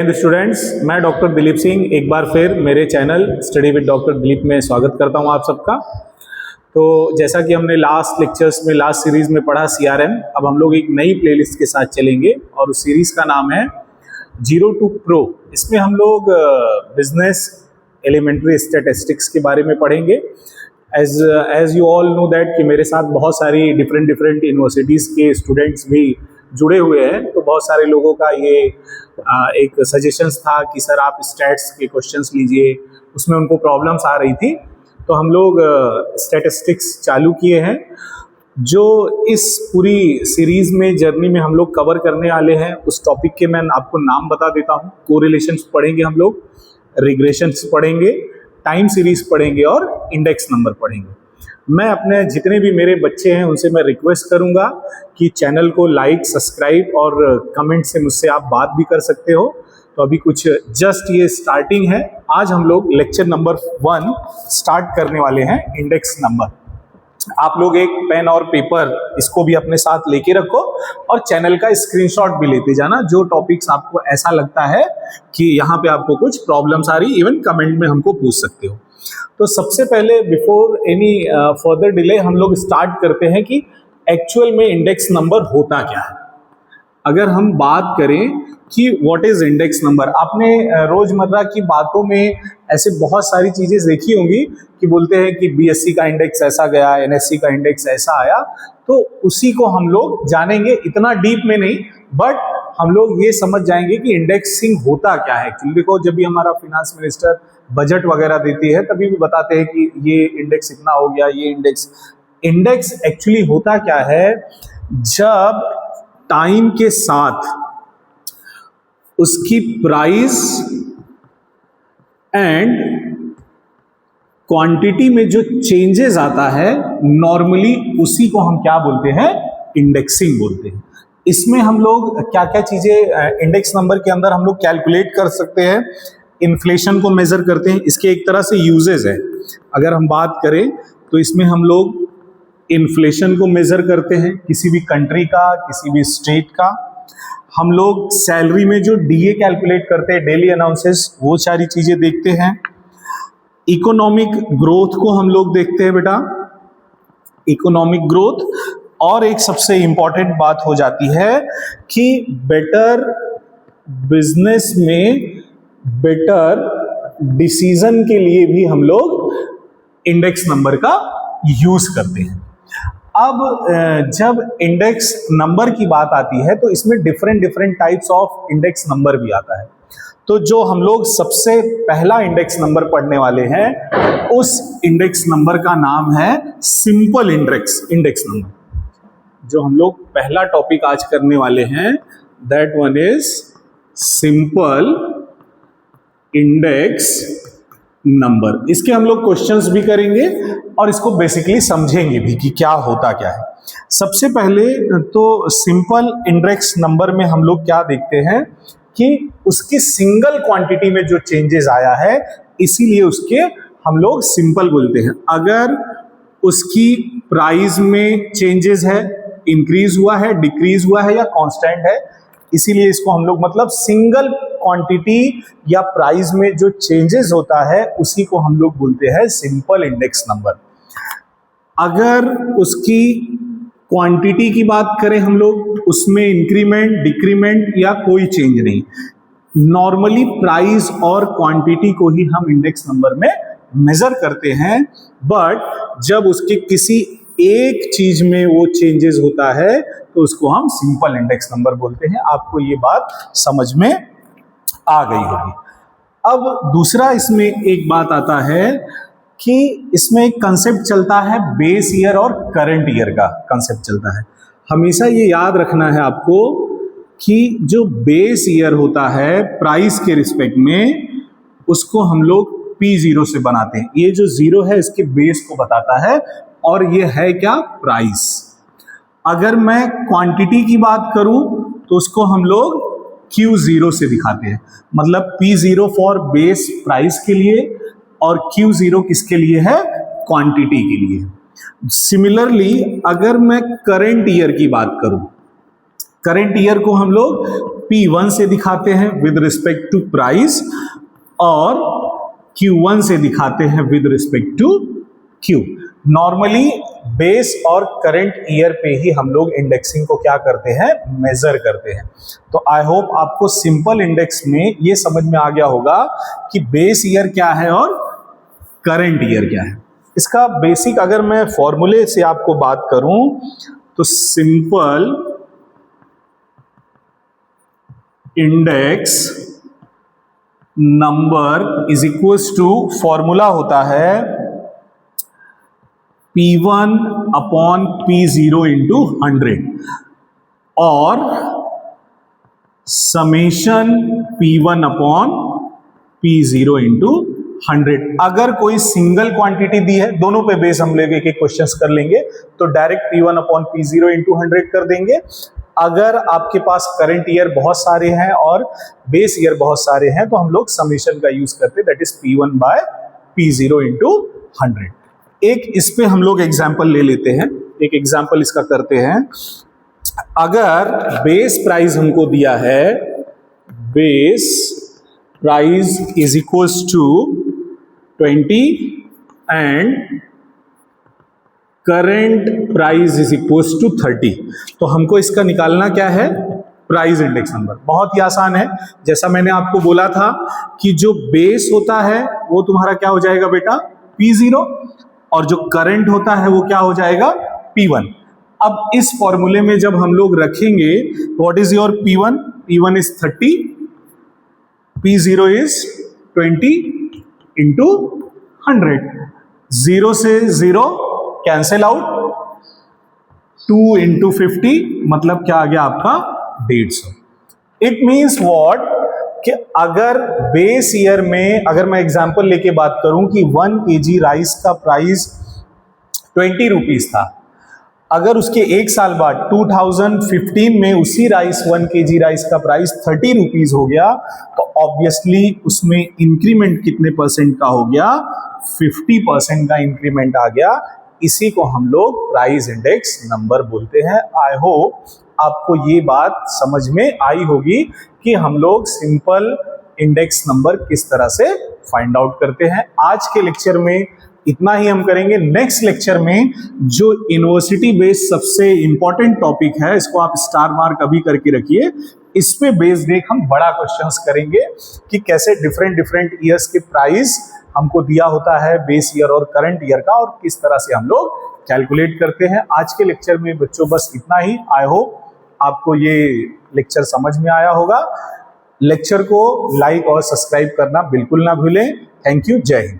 Students, मैं doctor Dilip Singh एक बार फिर मेरे channel study with doctor Dilip में स्वागत करता हूं आप सबका। तो जैसा कि हमने लास्ट लेक्चर्स में लास्ट सीरीज में पढ़ा CRM, अब हम लोग एक नई प्लेलिस्ट के साथ चलेंगे और उस सीरीज का नाम है 0 to Pro। इसमें हम लोग बिजनेस एलिमेंट्री स्टैटिस्टिक्स के बारे में पढ़ेंगे। As you all know that कि मेरे साथ बहुत सारी डिफरेंट यूनिवर्सिटीज़ के स्टूडेंट्स भी जुड़े हुए हैं, तो बहुत सारे लोगों का ये एक सजेशंस था कि सर आप स्टैट्स के क्वेश्चंस लीजिए, उसमें उनको प्रॉब्लम्स आ रही थी। तो हम लोग स्टैटिस्टिक्स चालू किए हैं, जो इस पूरी सीरीज में जर्नी में हम लोग कवर करने वाले हैं। उस टॉपिक के मैं आपको नाम बता देता हूँ। कोरिलेशंस पढ़ेंगे हम लोग, रिग्रेशंस पढ़ेंगे, टाइम सीरीज पढ़ेंगे और इंडेक्स नंबर पढ़ेंगे। मैं अपने जितने भी मेरे बच्चे हैं उनसे मैं रिक्वेस्ट करूंगा कि चैनल को लाइक, सब्सक्राइब और कमेंट से मुझसे आप बात भी कर सकते हो। तो अभी कुछ जस्ट ये स्टार्टिंग है। आज हम लोग लेक्चर नंबर 1 स्टार्ट करने वाले हैं, इंडेक्स नंबर। आप लोग एक पेन और पेपर इसको भी अपने साथ लेके रखो और चैनल का स्क्रीनशॉट भी लेते जाना। जो टॉपिक्स आपको ऐसा लगता है कि यहाँ पे आपको कुछ प्रॉब्लम्स आ रही, इवन कमेंट में हमको पूछ सकते हो। तो सबसे पहले बिफोर एनी फर्दर डिले हम लोग स्टार्ट करते हैं कि एक्चुअल में इंडेक्स नंबर होता क्या है। अगर हम बात करें कि व्हाट इज इंडेक्स नंबर, आपने रोजमर्रा की बातों में ऐसे बहुत सारी चीजें देखी होंगी कि बोलते हैं कि BSc का इंडेक्स ऐसा गया, NSC का इंडेक्स ऐसा आया। तो उसी को हम लोग जानेंगे, इतना डीप में नहीं, बट हम लोग ये समझ जाएंगे कि इंडेक्सिंग होता क्या है। एक्चुअली देखो, जब भी हमारा फिनेंस मिनिस्टर बजट वगैरह देती है तभी भी बताते हैं कि ये इंडेक्स इतना हो गया, ये इंडेक्स एक्चुअली होता क्या है। जब टाइम के साथ उसकी प्राइस एंड क्वांटिटी में जो चेंजेस आता है, नॉर्मली उसी को हम क्या बोलते हैं, इंडेक्सिंग बोलते हैं। इसमें हम लोग क्या क्या चीजें इंडेक्स नंबर के अंदर हम लोग कैलकुलेट कर सकते हैं। इन्फ्लेशन को मेजर करते हैं, इसके एक तरह से यूजेस है। अगर हम बात करें तो इसमें हम लोग इन्फ्लेशन को मेजर करते हैं, किसी भी कंट्री का, किसी भी स्टेट का। हम लोग सैलरी में जो DA कैलकुलेट करते हैं, डेली अनाउंसेस, वो सारी चीजें देखते हैं। इकोनॉमिक ग्रोथ को हम लोग देखते हैं बेटा, इकोनॉमिक ग्रोथ। और एक सबसे इंपॉर्टेंट बात हो जाती है कि बेटर बिजनेस में बेटर डिसीजन के लिए भी हम लोग इंडेक्स नंबर का यूज करते हैं। अब जब इंडेक्स नंबर की बात आती है तो इसमें different types of index number भी आता है। तो जो हम लोग सबसे पहला इंडेक्स नंबर पढ़ने वाले हैं, उस इंडेक्स नंबर का नाम है सिंपल इंडेक्स नंबर। जो हम लोग पहला टॉपिक आज करने वाले हैं, that one is simple index number. इसके हम लोग क्वेश्चंस भी करेंगे और इसको बेसिकली समझेंगे भी कि क्या होता क्या है। सबसे पहले तो सिंपल इंडेक्स नंबर में हम लोग क्या देखते हैं कि उसकी सिंगल क्वांटिटी में जो चेंजेस आया है, इसीलिए उसके हम लोग सिंपल बोलते हैं। अगर उसकी प्राइस में चेंजेस है, इंक्रीज हुआ है, डिक्रीज हुआ है या कांस्टेंट है, इसीलिए इसको हम लोग मतलब सिंगल क्वांटिटी या प्राइस में जो चेंजेस होता है उसी को हम लोग बोलते हैं सिंपल इंडेक्स नंबर। अगर उसकी क्वांटिटी की बात करें हम लोग, उसमें इंक्रीमेंट, डिक्रीमेंट या कोई चेंज नहीं, नॉर्मली प्राइस और क्वांटिटी को ही हम इंडेक्स नंबर में मेजर करते हैं। बट जब उसके किसी एक चीज में वो चेंजेस होता है तो उसको हम सिंपल इंडेक्स नंबर बोलते हैं। आपको ये बात समझ में आ गई होगी। अब दूसरा इसमें एक बात आता है कि इसमें एक कंसेप्ट चलता है, बेस ईयर और करंट ईयर का कंसेप्ट चलता है। हमेशा ये याद रखना है आपको कि जो बेस ईयर होता है प्राइस के रिस्पेक्ट में, उसको हम लोग P0 से बनाते हैं। ये जो 0 है इसके बेस को बताता है और ये है क्या, प्राइस। अगर मैं क्वांटिटी की बात करूं तो उसको हम लोग Q0 से दिखाते हैं। मतलब P0 फॉर बेस प्राइस के लिए और Q0 किसके लिए है, क्वांटिटी के लिए। सिमिलरली अगर मैं करंट ईयर की बात करूं, करंट ईयर को हम लोग P1 से दिखाते हैं विद रिस्पेक्ट टू प्राइस और Q1 से दिखाते हैं with respect to Q। Normally base और करंट ईयर पे ही हम लोग इंडेक्सिंग को क्या करते हैं, मेजर करते हैं। तो आई होप आपको सिंपल इंडेक्स में ये समझ में आ गया होगा कि बेस ईयर क्या है और करंट ईयर क्या है। इसका बेसिक अगर मैं फॉर्मूले से आपको बात करूं तो simple index number is equals to, formula होता है P1 अपॉन P0 इंटू 100 और summation P1 upon P0 into 100। अगर कोई सिंगल क्वांटिटी दी है, दोनों पे बेस हम लोग एक एक क्वेश्चंस कर लेंगे, तो direct P1 upon P0 into 100 कर देंगे। अगर आपके पास करंट ईयर बहुत सारे हैं और बेस ईयर बहुत सारे हैं तो हम लोग समेशन का यूज करते हैं, that is P1 bye P0 into 100। एक इस पे हम लोग एग्जाम्पल ले लेते हैं, एक एग्जाम्पल इसका करते हैं। अगर बेस प्राइस हमको दिया है, base price is equals to 20 and current price is equals to 30, तो हमको इसका निकालना क्या है, प्राइस इंडेक्स नंबर। बहुत ही आसान है, जैसा मैंने आपको बोला था कि जो बेस होता है वो तुम्हारा क्या हो जाएगा बेटा, P0, और जो करंट होता है वो क्या हो जाएगा, P1। अब इस फॉर्मूले में जब हम लोग रखेंगे, what is your P1? P1 is 30, P0 is 20 into 100। 0 से 0 कैंसिल आउट, 2 इंटू 50 मतलब क्या आ गया आपका 150। इट मीन्स व्हाट कि अगर बेस ईयर में, अगर मैं एग्जांपल लेके बात करूं कि 1 kg राइस का प्राइस 20 रुपीज था, अगर उसके एक साल बाद 2015 में उसी राइस 1 kg राइस का प्राइस 30 रुपीज हो गया, तो ऑब्वियसली उसमें इंक्रीमेंट कितने परसेंट का हो गया, 50% का इंक्रीमेंट आ गया। इसी को हम लोग प्राइस इंडेक्स नंबर बोलते हैं। आई होप आपको ये बात समझ में आई होगी कि हम लोग सिंपल इंडेक्स नंबर किस तरह से फाइंड आउट करते हैं। आज के लेक्चर में इतना ही हम करेंगे। नेक्स्ट लेक्चर में जो यूनिवर्सिटी बेस्ड सबसे इंपॉर्टेंट टॉपिक है, इसको आप स्टार मार्क अभी करके रखिए, इस पे बेस्ड एक हम बड़ा क्वेश्चंस करेंगे कि कैसे डिफरेंट ईयर्स के प्राइस हमको दिया होता है, बेस ईयर और करंट ईयर का, और किस तरह से हम लोग कैलकुलेट करते हैं। आज के लेक्चर में बच्चों बस इतना ही। आई होप आपको ये लेक्चर समझ में आया होगा। लेक्चर को लाइक और सब्सक्राइब करना बिल्कुल ना भूलें। थैंक यू, जय हिंद।